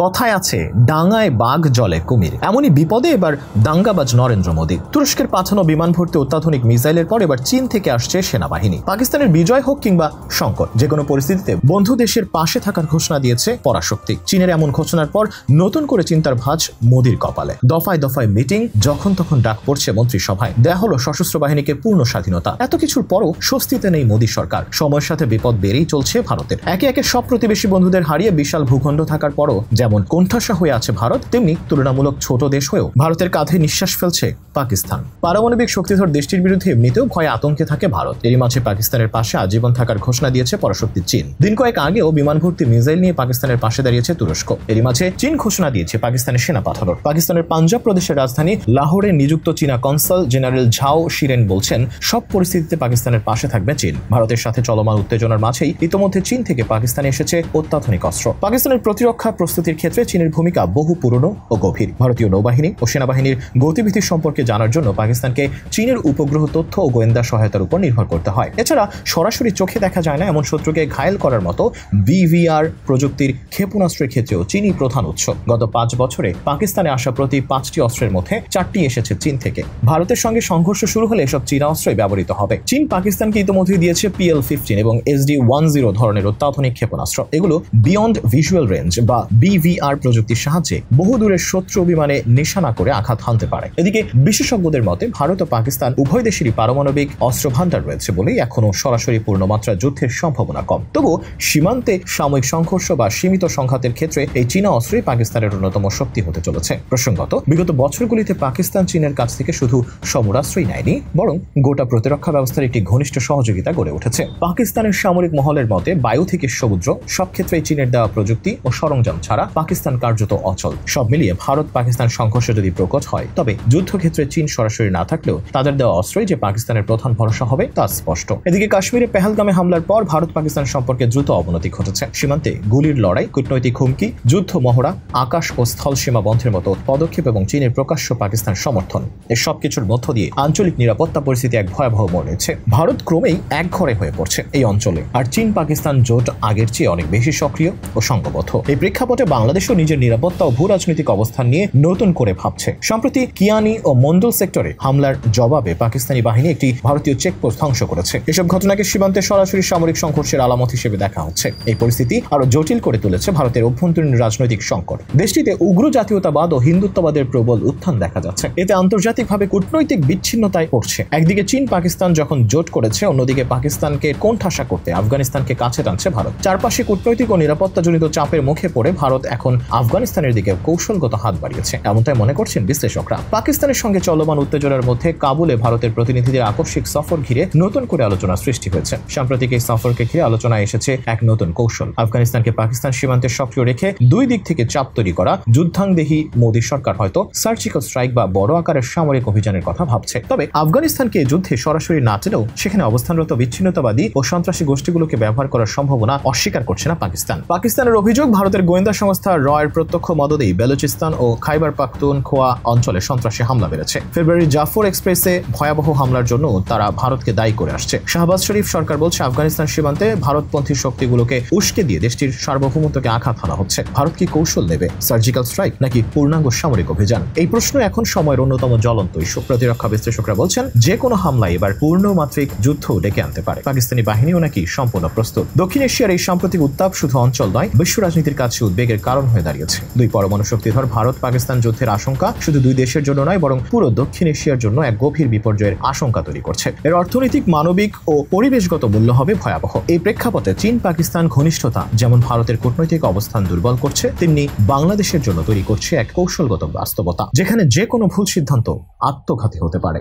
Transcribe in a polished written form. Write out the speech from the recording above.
কথায় আছে ডাঙায় বাঘ জলে কুমির, এমনই বিপদে এবার দাঙ্গাবাজ নরেন্দ্র মোদী। তুরস্কের পাঠানো বিমান ভর্তি অত্যাধুনিক মিসাইলের পর এবার চীন থেকে আসছে সেনাবাহিনী। পাকিস্তানের বিজয় হোক কিংবা সংকট, যে কোনো পরিস্থিতিতে বন্ধু দেশের পাশে থাকার ঘোষণা দিয়েছে পরাশক্তি। চীনের এমন ঘোষণার পর নতুন করে চিন্তার ভাঁজ মোদীর কপালে। দফায় দফায় মিটিং, যখন তখন ডাক পড়ছে মন্ত্রিসভায়। দেয়া হলো সশস্ত্র বাহিনীকে পূর্ণ স্বাধীনতা। এত কিছুর পরও স্বস্তিতে নেই মোদী সরকার। সময়ের সাথে বিপদ বেড়েই চলছে ভারতের। একে একে সব প্রতিবেশী বন্ধুদের হারিয়ে বিশাল ভূখণ্ড থাকার পরও যেমন কোণঠাসা হয়ে আছে ভারত, তেমনি তুলনামূলক ছোট দেশ হয়েও ভারতের কাঁধে নিঃশ্বাস ফেলছে পাকিস্তান। পারমাণবিক শক্তিধর দেশটির বিরুদ্ধে এমনিতেও ভয় আতঙ্কে থাকে ভারত। এরই মাঝে পাকিস্তানের পাশে আজীবন থাকার ঘোষণা দিয়েছে পরাশক্তি চীন। দিন কয়েক আগেও বিমান ভর্তি মিসাইল নিয়ে পাকিস্তানের পাশে দাঁড়িয়েছে তুরস্ক। এরই মাঝে চীন ঘোষণা দিয়েছে পাকিস্তানের সেনা পাঠানোর। পাকিস্তানের পাঞ্জাব প্রদেশের রাজধানী লাহোরে নিযুক্ত চীনা কনসাল জেনারেল ঝাও শিরেন বলছেন, সব পরিস্থিতিতে পাকিস্তানের পাশে থাকবে চীন। ভারতের সাথে চলমান উত্তেজনার মাঝেই ইতোমধ্যে চীন থেকে পাকিস্তানে এসেছে অত্যাধুনিক অস্ত্র। পাকিস্তানের প্রতিরক্ষা প্রস্তুতির ক্ষেত্রে চীনের ভূমিকা বহু পুরনো ও গভীর। ভারতীয় নৌবাহিনী ও সেনাবাহিনীর গতিবিধি সম্পর্কে জানার জন্য পাকিস্তানকে চীনের উপগ্রহ তথ্য ও গোয়েন্দা সহায়তার উপর নির্ভর করতে হয়। এছাড়া সরাসরি চোখে দেখা যায় না এমন শত্রুকে ঘায়েল করার মতো বিভিআর প্রযুক্তির ক্ষেপণাস্ত্রের ক্ষেত্রেও চীনই প্রধান উৎস। গত 5 বছরে পাকিস্তানে আসা প্রতি 5টি অস্ত্রের মধ্যে 4টি এসেছে চীন থেকে। ভারতের সঙ্গে সংঘর্ষ শুরু হলে এসব চীনা অস্ত্রই ব্যবহৃত হবে। চীন পাকিস্তানকে ইতিমধ্যে দিয়েছে PL-15 এবং SD-10 ধরনের অত্যাধুনিক ক্ষেপণাস্ত্র। এগুলো বিয়ন্ড ভিজুয়াল রেঞ্জ বা বিভিআর প্রযুক্তির সাহায্যে বহু দূরের শত্রু বিমানে নিশানা করে আঘাত হানতে পারে। এদিকে বিশেষজ্ঞদের মতে ভারত ও পাকিস্তান উভয় দেশেরই পারমাণবিক অস্ত্র ভান্ডার রয়েছে বলেই এখনো সরাসরি পূর্ণমাত্রা যুদ্ধের সম্ভাবনা কম। তবুও সীমান্তে সাময়িক সংঘর্ষ বা সীমিত সংঘাতের ক্ষেত্রে এই চীনা অস্ত্রই পাকিস্তানের অন্যতম শক্তি হতে চলেছে। প্রসঙ্গত, বিগত বছরগুলিতে পাকিস্তান চীনের কাছ থেকে শুধু সমরাস্ত্রই নেয়নি, বরং গোটা প্রতিরক্ষা ব্যবস্থার একটি ঘনিষ্ঠ সহযোগিতা গড়ে উঠেছে। পাকিস্তানের সামরিক মহলের মতে বায়ু থেকে সমুদ্র সব ক্ষেত্রেই চীনের দেওয়া প্রযুক্তি ও সরঞ্জাম ছাড়া পাকিস্তান কার্যত অচল। সব মিলিয়ে ভারত পাকিস্তান সংঘর্ষ যদি প্রকট হয়, তবে যুদ্ধক্ষেত্রে চীন সরাসরি না থাকলেও তাদের দেওয়া অস্ত্রই যে পাকিস্তানের প্রধান ভরসা হবে তা স্পষ্ট। এদিকে কাশ্মীরে পেহেলগামে হামলার পর ভারত পাকিস্তান সম্পর্কে দ্রুত অবনতি ঘটেছে। সীমান্তে গুলির লড়াই, কূটনৈতিক হুমকি, যুদ্ধ মহড়া, আকাশ ও স্থল সীমা বন্ধের মতো পদক্ষেপ এবং চীনের প্রকাশ্য পাকিস্তান সমর্থন, এই সব কিছুর মধ্য দিয়ে আঞ্চলিক নিরাপত্তা পরিস্থিতি এক ভয়াবহ মোড় নিচ্ছে। ভারত ক্রমেই একঘরে হয়ে পড়ছে এই অঞ্চলে, আর চীন পাকিস্তান জোট আগের চেয়ে অনেক বেশি সক্রিয় ও সংঘবদ্ধ। এই প্রেক্ষাপটে বাংলাদেশও নিজের নিরাপত্তা ও ভূ রাজনৈতিক অবস্থান নিয়ে নতুন করে ভাবছে। সম্প্রতি কিয়ানি ও মন্ডল সেক্টরে হামলার জবাবে পাকিস্তানি বাহিনী একটি ভারতীয় চেকপোস্ট ধ্বংস করেছে। এসব ঘটনাকে সীমান্তে সরাসরি সামরিক সংঘর্ষের আলামত হিসেবে দেখা হচ্ছে। এই পরিস্থিতি আরো জটিল করে তুলেছে ভারতের অভ্যন্তরীণ রাজনৈতিক সংকট। দেশটিতে উগ্র জাতীয়তাবাদ ও হিন্দুত্ববাদের প্রবল উত্থান দেখা যাচ্ছে। এতে আন্তর্জাতিকভাবে কূটনৈতিক বিচ্ছিন্নতায় পড়ছে। একদিকে চীন পাকিস্তান যখন জোট করেছে, অন্যদিকে পাকিস্তানকে কোণঠাসা করতে আফগানিস্তানকে কাছে টানছে ভারত। চারপাশে কূটনৈতিক ও নিরাপত্তাজনিত চাপের মুখে পড়ে ভারত এখন আফগানিস্তানের দিকে কৌশলগত হাত বাড়িয়েছে, এমনটাই মনে করছেন বিশ্লেষকরা। পাকিস্তানের সঙ্গে চলমান উত্তেজনার মধ্যে কাবুলে ভারতের প্রতিনিধিদের আকস্মিক সফর ঘিরে নতুন করে আলোচনা সৃষ্টি হয়েছে। সাম্প্রতিক এই সফরকে ঘিরে আলোচনায় এসেছে এক নতুন কৌশল। আফগানিস্তানকে পাকিস্তান সীমান্তে সক্রিয় রেখে দুই দিক থেকে চাপ তৈরি করা। যুদ্ধাংদেহী মোদী সরকার হয়তো সার্জিক্যাল স্ট্রাইক বা বড় আকারের সামরিক অভিযানের কথা ভাবছে। তবে আফগানিস্তানকে যুদ্ধে সরাসরি না টেনেও সেখানে অবস্থানরত বিচ্ছিন্নতাবাদী ও সন্ত্রাসী গোষ্ঠীগুলোকে ব্যবহার করার সম্ভাবনা অস্বীকার করছে না পাকিস্তান। পাকিস্তানের অভিযোগ, ভারতের গোয়েন্দা সংস্থা রয়ের প্রত্যক্ষ মদদেই বেলুচিস্তান ও খাইবার পাখতুনখোয়া অঞ্চলে সন্ত্রাসী হামলা বেড়েছে। ফেব্রুয়ারি জাফর এক্সপ্রেসে ভয়াবহ হামলার জন্য তারা ভারতকে দায়ী করে আসছে। শাহবাজ শরীফ সরকার বলছে, আফগানিস্তান সীমান্তে ভারতপন্থী শক্তিগুলোকে উস্কে দিয়ে দেশটির সার্বভৌমত্বকে আঘাত হানা হচ্ছে। ভারত কি কৌশল নেবে, সার্জিক্যাল স্ট্রাইক নাকি পূর্ণাঙ্গ সামরিক অভিযান? এই প্রশ্ন এখন সময়ের অন্যতম জ্বলন্ত ইস্যু। প্রতিরক্ষা বিশ্লেষকরা বলছেন, যে কোনো হামলা এবার পূর্ণমাত্রিক যুদ্ধ ডেকে আনতে পারে। পাকিস্তানি বাহিনীও নাকি সম্পূর্ণ প্রস্তুত। দক্ষিণ এশিয়ার এই সাম্প্রতিক উত্তাপ শুধু অঞ্চল নয়, বিশ্ব রাজনীতির কাছে উদ্বেগের কারণ হয়ে দাঁড়িয়েছে। দুই পরমাণু শক্তিধর ভারত পাকিস্তান যুদ্ধের আশঙ্কা শুধু দুই দেশের জন্য নয়, বরং পুরো দক্ষিণ এশিয়ার জন্য এক গভীর বিপর্যয়ের আশঙ্কা তৈরি করছে। এর অর্থনৈতিক, মানবিক ও পরিবেশগত মূল্য হবে ভয়াবহ। এই প্রেক্ষাপটে চীন পাকিস্তান ঘনিষ্ঠতা যেমন ভারতের কূটনৈতিক অবস্থান দুর্বল করছে, তেমনি বাংলাদেশের জন্য তৈরি করছে এক কৌশলগত বাস্তবতা, যেখানে যে কোনো ভুল সিদ্ধান্ত আত্মঘাতী হতে পারে।